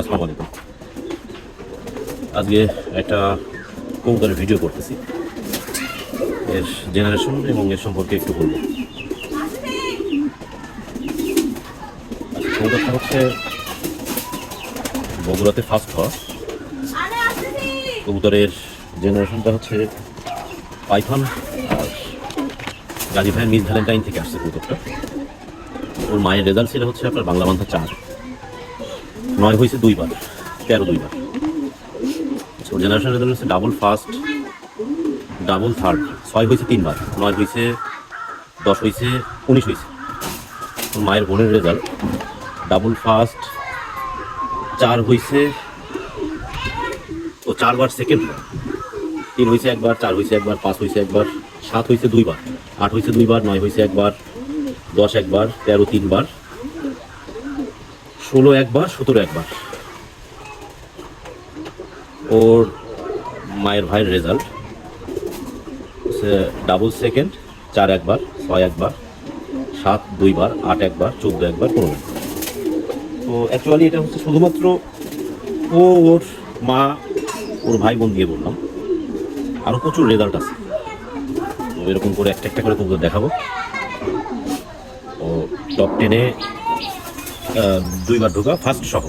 আসসালামু আলাইকুম। আজকে একটা কবুতরের ভিডিও করতেছি, এর জেনারেশন এবং এর সম্পর্কে একটু বলবো। কবুতরটা হচ্ছে বগুড়াতে ফার্স্ট হওয়া। কবুতরের জেনারেশনটা হচ্ছে পাইথন আর গাজী ভাইয়ের মিস ভ্যালেন্টাইন থেকে আসছে কবুতরটা। ওর মায়ের রেজাল্ট ছিল হচ্ছে আপনার বাংলা মান্থা 4, 9 হয়েছে 2বার, 13 2বার। ওর জেনারেশন রেজাল্ট হচ্ছে ডাবল ফার্স্ট, ডাবল থার্ড, 6 হয়েছে 3বার, 9 হয়েছে, 10 হয়েছে, 19 হয়েছে। ওর মায়ের বোনের রেজাল্ট ডাবল ফার্স্ট, 4 হয়েছে, ও 4বার সেকেন্ড, 3 হয়েছে একবার, 4 হয়েছে একবার, 5 হয়েছে একবার, 7 হয়েছে 2বার, 8 হয়েছে 2বার, 9 হয়েছে একবার, 10 একবার, 13 3বার, 16 একবার, 17 একবার। ওর মায়ের ভাইয়ের রেজাল্ট হচ্ছে ডাবল সেকেন্ড, 4 একবার, 6 একবার, 7 2বার, 8 একবার, 14 একবার, 15 একবার। তো অ্যাকচুয়ালি এটা হচ্ছে শুধুমাত্র ওর মা, ওর ভাই বোন দিয়ে বললাম। আরও প্রচুর রেজাল্ট আছে, তো এরকম করে একটা একটা করে তোমাদের দেখাবো। ও টপ 10-এ 2বার ঢোকা ফার্স্ট সহ।